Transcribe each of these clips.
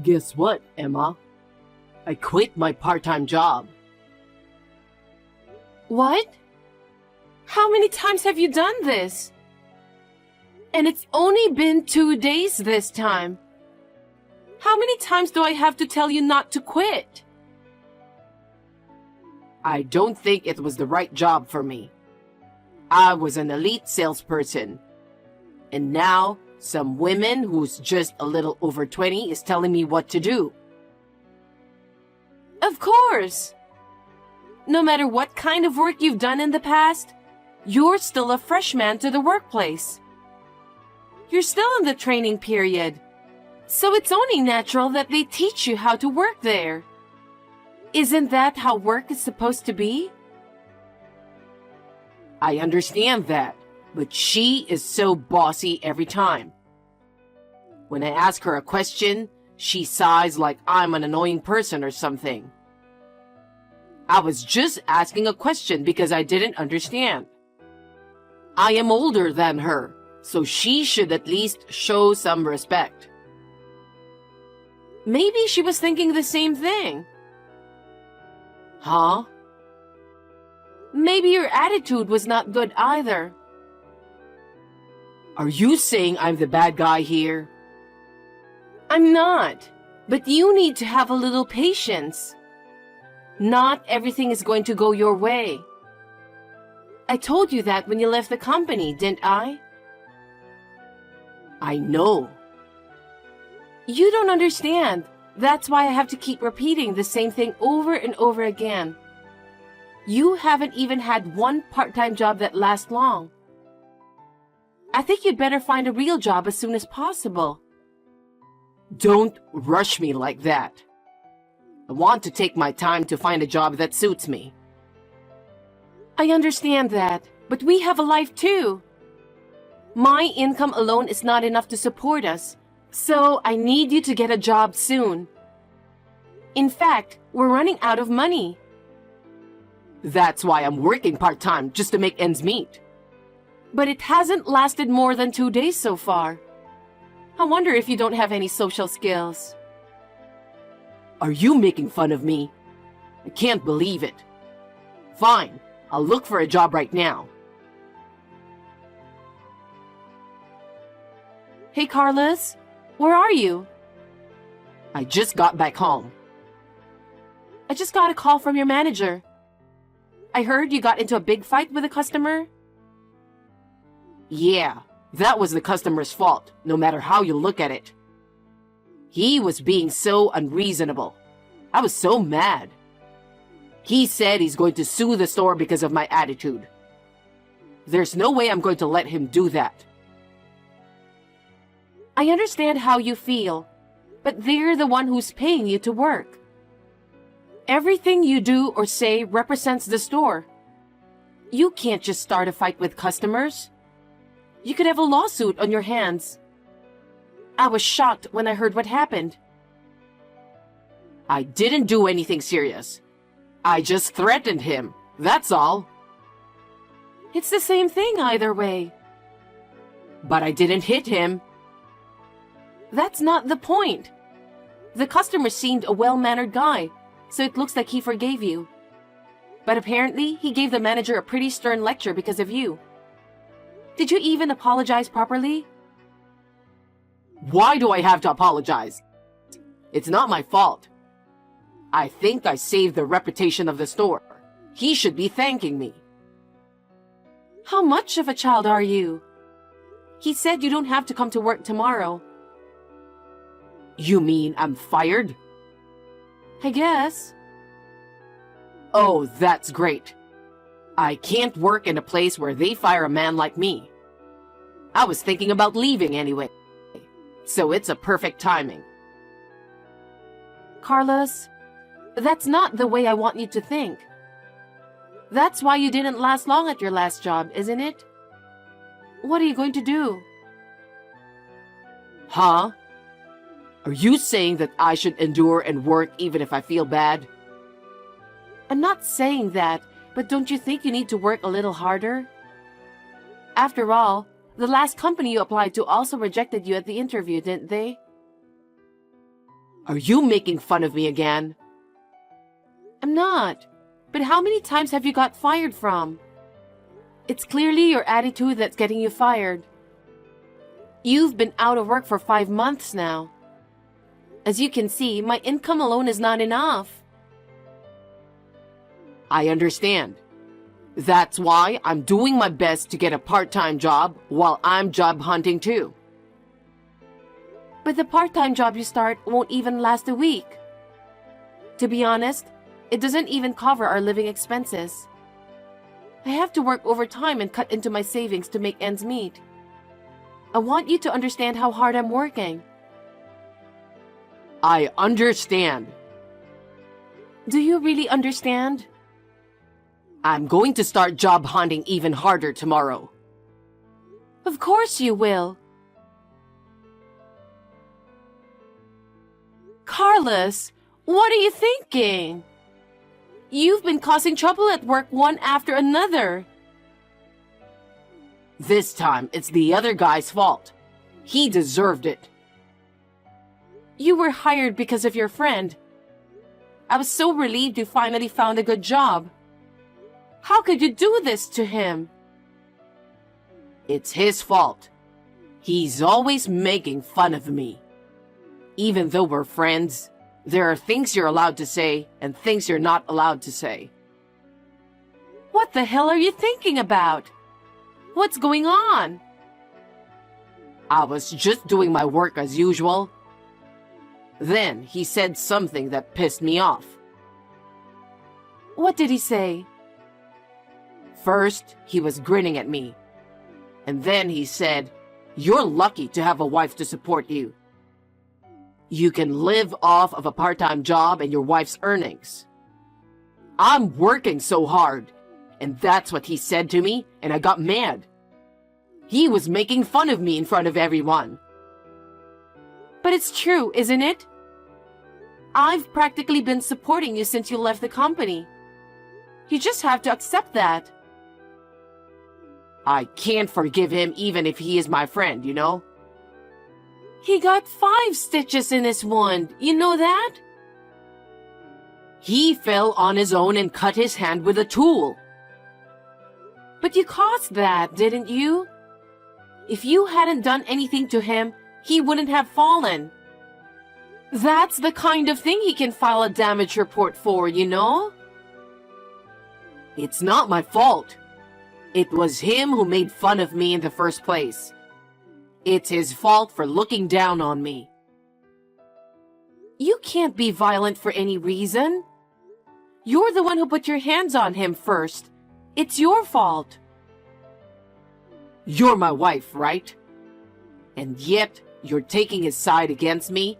Guess what, Emma? I quit my part-time job. What? How many times have you done this? And it's only been 2 days this time. How many times do I have to tell you not to quit? I don't think it was the right job for me. I was an elite salesperson. And now, some woman who's just a little over 20 is telling me what to do. Of course. No matter what kind of work you've done in the past, you're still a freshman to the workplace. You're still in the training period, so it's only natural that they teach you how to work there. Isn't that how work is supposed to be? I understand that, but she is so bossy every time. When I ask her a question, she sighs like I'm an annoying person or something. I was just asking a question because I didn't understand. I am older than her, so she should at least show some respect. Maybe she was thinking the same thing. Huh? Maybe your attitude was not good either. Are you saying I'm the bad guy here? I'm not, but you need to have a little patience. Not everything is going to go your way. I told you that when you left the company, didn't I? I know. You don't understand. That's why I have to keep repeating the same thing over and over again. You haven't even had one part-time job that lasts long. I think you'd better find a real job as soon as possible. Don't rush me like that. I want to take my time to find a job that suits me. I understand that, but we have a life too. My income alone is not enough to support us, so I need you to get a job soon. In fact, we're running out of money. That's why I'm working part-time, just to make ends meet. But it hasn't lasted more than 2 days so far. I wonder if you don't have any social skills. Are you making fun of me? I can't believe it. Fine, I'll look for a job right now. Hey, Carlos, where are you? I just got back home. I just got a call from your manager. I heard you got into a big fight with a customer. Yeah, that was the customer's fault, no matter how you look at it. He was being so unreasonable. I was so mad. He said he's going to sue the store because of my attitude. There's no way I'm going to let him do that. I understand how you feel, but they're the one who's paying you to work. Everything you do or say represents the store. You can't just start a fight with customers. You could have a lawsuit on your hands. I was shocked when I heard what happened. I didn't do anything serious. I just threatened him, that's all. It's the same thing either way. But I didn't hit him. That's not the point. The customer seemed a well-mannered guy, so it looks like he forgave you. But apparently, he gave the manager a pretty stern lecture because of you. Did you even apologize properly? Why do I have to apologize? It's not my fault. I think I saved the reputation of the store. He should be thanking me. How much of a child are you? He said you don't have to come to work tomorrow. You mean I'm fired? I guess. Oh, that's great. I can't work in a place where they fire a man like me. I was thinking about leaving anyway, so it's a perfect timing. Carlos, that's not the way I want you to think. That's why you didn't last long at your last job, isn't it? What are you going to do? Huh? Are you saying that I should endure and work even if I feel bad? I'm not saying that, but don't you think you need to work a little harder? After all, the last company you applied to also rejected you at the interview, didn't they? Are you making fun of me again? I'm not. But how many times have you got fired from? It's clearly your attitude that's getting you fired. You've been out of work for 5 months now. As you can see, my income alone is not enough. I understand. That's why I'm doing my best to get a part-time job while I'm job hunting too. But the part-time job you start won't even last a week. To be honest, it doesn't even cover our living expenses. I have to work overtime and cut into my savings to make ends meet. I want you to understand how hard I'm working. I understand. Do you really understand? I'm going to start job hunting even harder tomorrow. Of course you will. Carlos, what are you thinking? You've been causing trouble at work one after another. This time, it's the other guy's fault. He deserved it. You were hired because of your friend. I was so relieved you finally found a good job. How could you do this to him? It's his fault. He's always making fun of me. Even though we're friends, there are things you're allowed to say and things you're not allowed to say. What the hell are you thinking about? What's going on? I was just doing my work as usual. Then he said something that pissed me off. What did he say? First, he was grinning at me. And then he said, "You're lucky to have a wife to support you. You can live off of a part-time job and your wife's earnings." I'm working so hard, and that's what he said to me, and I got mad. He was making fun of me in front of everyone. But it's true, isn't it? I've practically been supporting you since you left the company. You just have to accept that. I can't forgive him even if he is my friend, you know? He got 5 stitches in his wound, you know that? He fell on his own and cut his hand with a tool. But you caused that, didn't you? If you hadn't done anything to him, he wouldn't have fallen. That's the kind of thing he can file a damage report for, you know? It's not my fault. It was him who made fun of me in the first place. It's his fault for looking down on me. You can't be violent for any reason. You're the one who put your hands on him first. It's your fault. You're my wife, right? And yet, you're taking his side against me?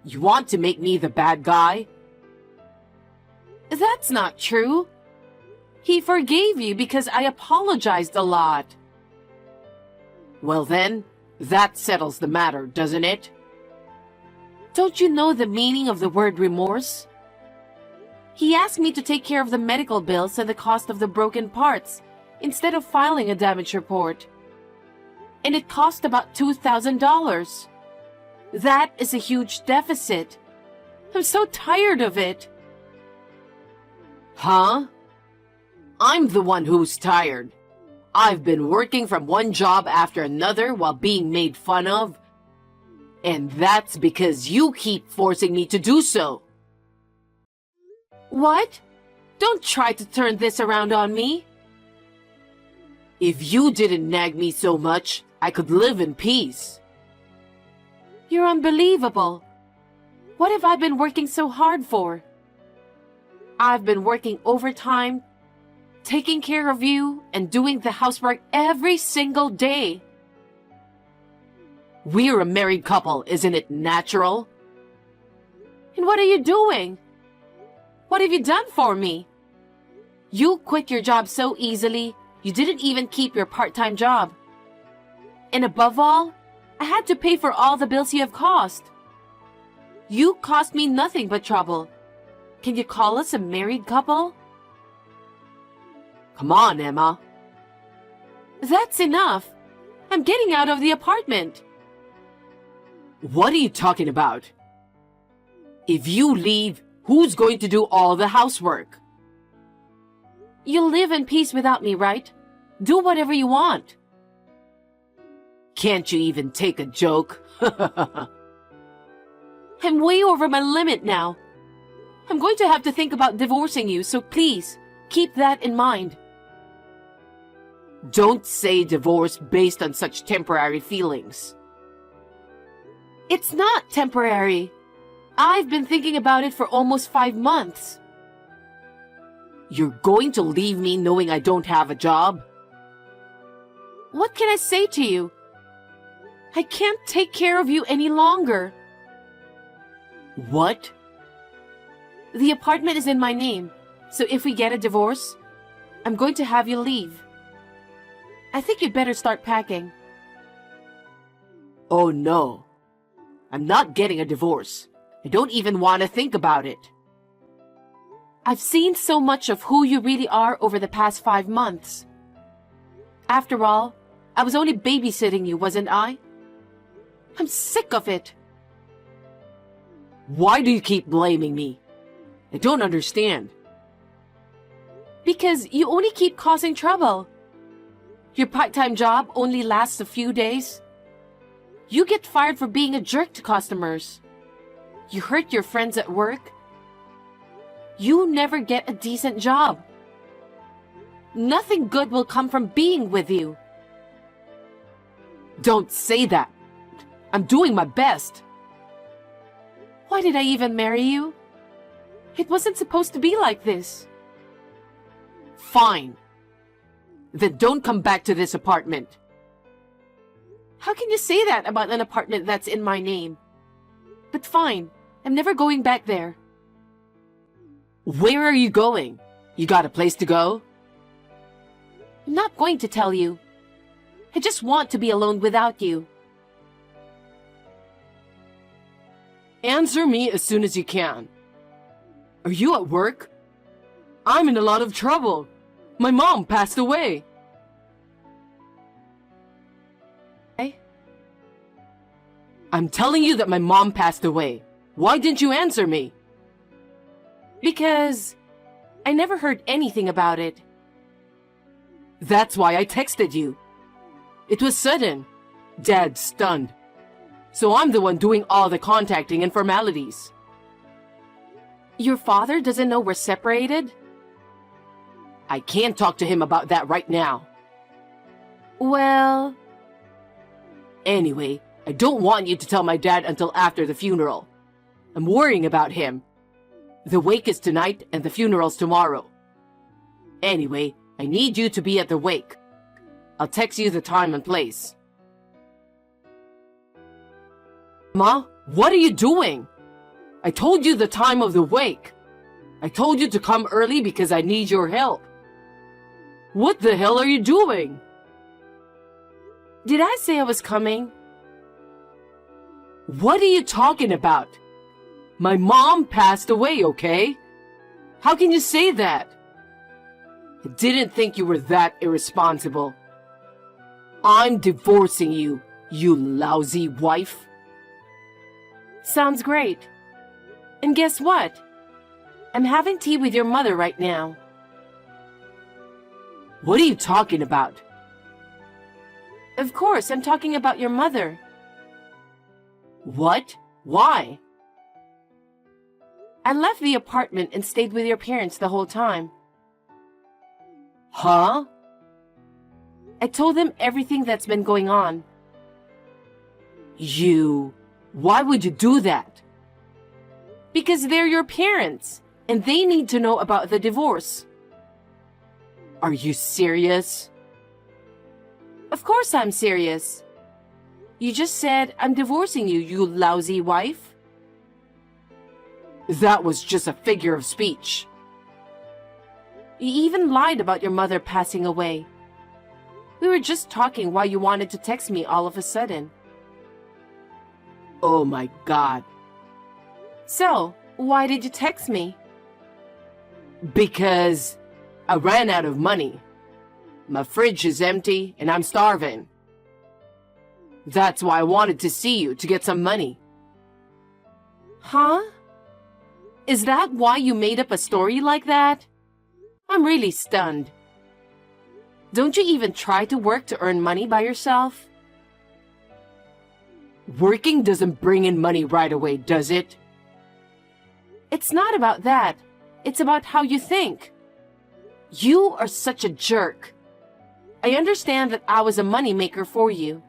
You want to make me the bad guy? That's not true. He forgave you because I apologized a lot. Well then, that settles the matter, doesn't it? Don't you know the meaning of the word remorse? He asked me to take care of the medical bills and the cost of the broken parts instead of filing a damage report. And it cost about $2,000. That is a huge deficit. I'm so tired of it. Huh? I'm the one who's tired. I've been working from one job after another while being made fun of. And that's because you keep forcing me to do so. What? Don't try to turn this around on me. If you didn't nag me so much, I could live in peace. You're unbelievable. What have I been working so hard for? I've been working overtime, taking care of you, and doing the housework every single day. We're a married couple, isn't it natural? And what are you doing? What have you done for me? You quit your job so easily, you didn't even keep your part-time job. And above all, I had to pay for all the bills you have caused. You cost me nothing but trouble. Can you call us a married couple? Come on, Emma. That's enough. I'm getting out of the apartment. What are you talking about? If you leave, who's going to do all the housework? You'll live in peace without me, right? Do whatever you want. Can't you even take a joke? I'm way over my limit now. I'm going to have to think about divorcing you, so please, keep that in mind. Don't say divorce based on such temporary feelings. It's not temporary. I've been thinking about it for almost 5 months. You're going to leave me knowing I don't have a job? What can I say to you? I can't take care of you any longer. What? The apartment is in my name, so if we get a divorce, I'm going to have you leave. I think you'd better start packing. Oh no. I'm not getting a divorce. I don't even want to think about it. I've seen so much of who you really are over the past 5 months. After all, I was only babysitting you, wasn't I? I'm sick of it. Why do you keep blaming me? I don't understand. Because you only keep causing trouble. Your part-time job only lasts a few days. You get fired for being a jerk to customers. You hurt your friends at work. You never get a decent job. Nothing good will come from being with you. Don't say that. I'm doing my best. Why did I even marry you? It wasn't supposed to be like this. Fine. Then don't come back to this apartment. How can you say that about an apartment that's in my name? But fine, I'm never going back there. Where are you going? You got a place to go? I'm not going to tell you. I just want to be alone without you. Answer me as soon as you can. Are you at work? I'm in a lot of trouble. My mom passed away. I'm telling you that my mom passed away. Why didn't you answer me? Because I never heard anything about it. That's why I texted you. It was sudden. Dad's stunned. So I'm the one doing all the contacting and formalities. Your father doesn't know we're separated? I can't talk to him about that right now. Well... Anyway, I don't want you to tell my dad until after the funeral. I'm worrying about him. The wake is tonight and the funeral's tomorrow. Anyway, I need you to be at the wake. I'll text you the time and place. Ma, what are you doing? I told you the time of the wake. I told you to come early because I need your help. What the hell are you doing? Did I say I was coming? What are you talking about? My mom passed away, okay? How can you say that? I didn't think you were that irresponsible. I'm divorcing you, you lousy wife. Sounds great. And guess what? I'm having tea with your mother right now. What are you talking about? Of course, I'm talking about your mother. What? Why? I left the apartment and stayed with your parents the whole time. Huh? I told them everything that's been going on. Why would you do that? Because they're your parents, and they need to know about the divorce. Are you serious? Of course I'm serious. You just said I'm divorcing you, you lousy wife. That was just a figure of speech. You even lied about your mother passing away. We were just talking while you wanted to text me all of a sudden. Oh my God. So, why did you text me? Because I ran out of money. My fridge is empty and I'm starving. That's why I wanted to see you to get some money. Huh? Is that why you made up a story like that? I'm really stunned. Don't you even try to work to earn money by yourself? Working doesn't bring in money right away, does it? It's not about that. It's about how you think. You are such a jerk. I understand that I was a moneymaker for you.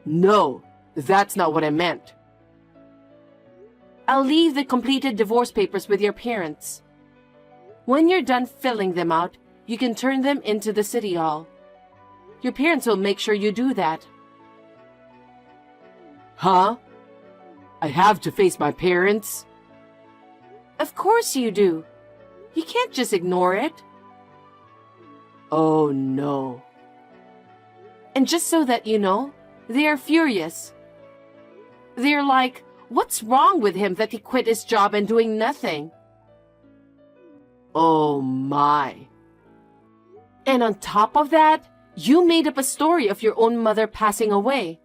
No, that's not what I meant. I'll leave the completed divorce papers with your parents. When you're done filling them out, you can turn them into the city hall. Your parents will make sure you do that. Huh? I have to face my parents? Of course you do. You can't just ignore it. Oh no. And just so that you know, they are furious. They're like, what's wrong with him that he quit his job and doing nothing? Oh my. And on top of that, you made up a story of your own mother passing away.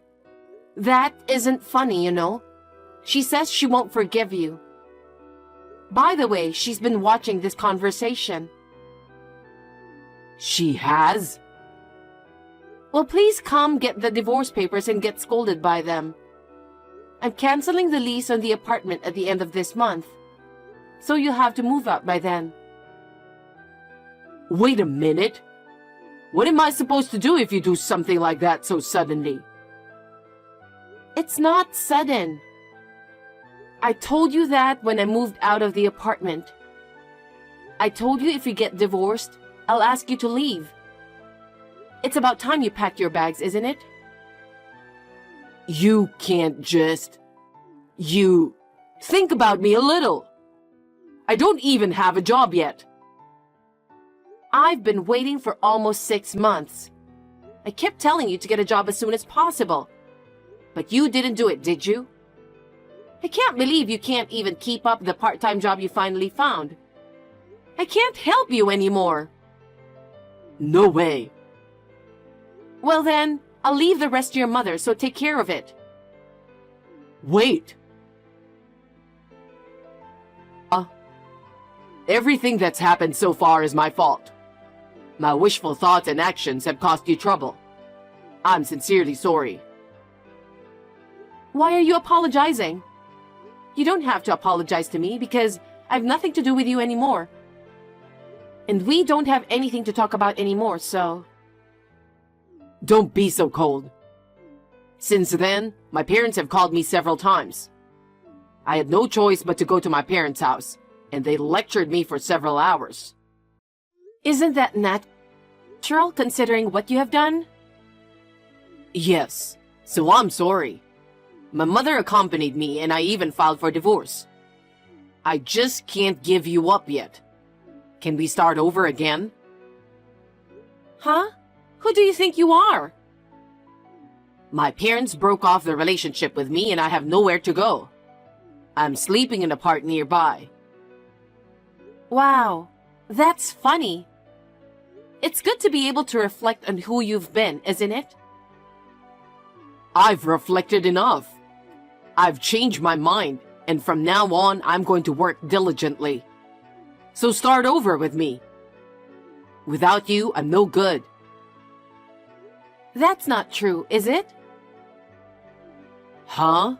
That isn't funny, you know. She says she won't forgive you. By the way, she's been watching this conversation. She has? Well, please come get the divorce papers and get scolded by them. I'm canceling the lease on the apartment at the end of this month, so you'll have to move out by then. Wait a minute. What am I supposed to do if you do something like that so suddenly? It's not sudden. I told you that when I moved out of the apartment. I told you if you get divorced, I'll ask you to leave. It's about time you packed your bags, isn't it? You can't just... You... Think about me a little. I don't even have a job yet. I've been waiting for almost 6 months. I kept telling you to get a job as soon as possible. But you didn't do it, did you? I can't believe you can't even keep up the part-time job you finally found. I can't help you anymore. No way. Well then, I'll leave the rest to your mother, so take care of it. Wait. Everything that's happened so far is my fault. My wishful thoughts and actions have caused you trouble. I'm sincerely sorry. Why are you apologizing? You don't have to apologize to me because I have nothing to do with you anymore. And we don't have anything to talk about anymore, so... Don't be so cold. Since then, my parents have called me several times. I had no choice but to go to my parents' house, and they lectured me for several hours. Isn't that natural considering what you have done? Yes, so I'm sorry. My mother accompanied me and I even filed for divorce. I just can't give you up yet. Can we start over again? Huh? Who do you think you are? My parents broke off the relationship with me and I have nowhere to go. I'm sleeping in a park nearby. Wow, that's funny. It's good to be able to reflect on who you've been, isn't it? I've reflected enough. I've changed my mind, and from now on, I'm going to work diligently. So start over with me. Without you, I'm no good. That's not true, is it? Huh?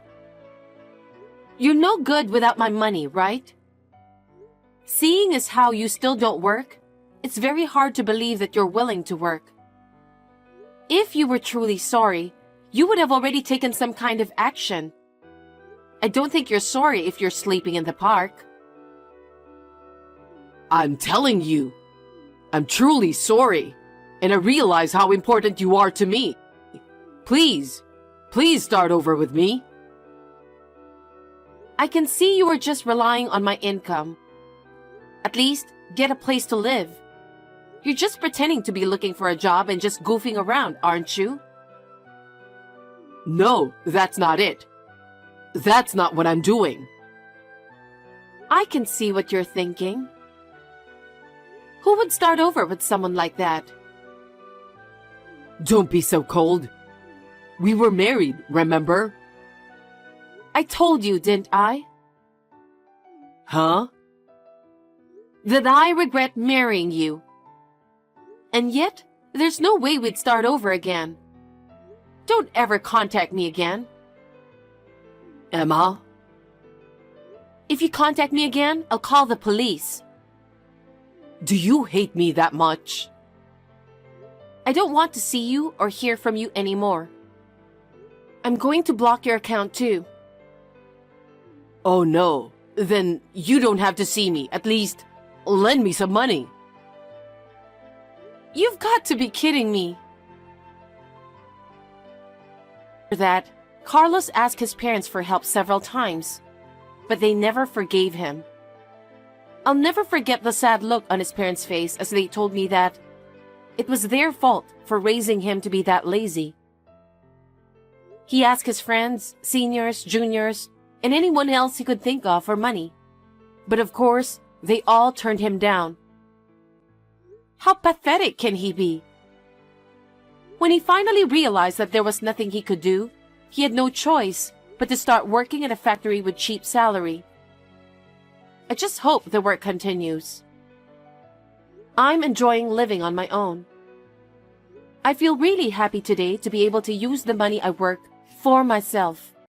You're no good without my money, right? Seeing as how you still don't work, it's very hard to believe that you're willing to work. If you were truly sorry, you would have already taken some kind of action. I don't think you're sorry if you're sleeping in the park. I'm telling you, I'm truly sorry, and I realize how important you are to me. Please start over with me. I can see you are just relying on my income. At least, get a place to live. You're just pretending to be looking for a job and just goofing around, aren't you? No, that's not it. That's not what I'm doing. I can see what you're thinking. Who would start over with someone like that? Don't be so cold. We were married, remember? I told you, didn't I? Huh? That I regret marrying you. And yet, there's no way we'd start over again. Don't ever contact me again. Emma? If you contact me again, I'll call the police. Do you hate me that much? I don't want to see you or hear from you anymore. I'm going to block your account too. Oh no, then you don't have to see me. At least, lend me some money. You've got to be kidding me. After that, Carlos asked his parents for help several times, but they never forgave him. I'll never forget the sad look on his parents' face as they told me that it was their fault for raising him to be that lazy. He asked his friends, seniors, juniors, and anyone else he could think of for money. But of course, they all turned him down. How pathetic can he be? When he finally realized that there was nothing he could do, he had no choice but to start working at a factory with cheap salary. I just hope the work continues. I'm enjoying living on my own. I feel really happy today to be able to use the money I work for myself.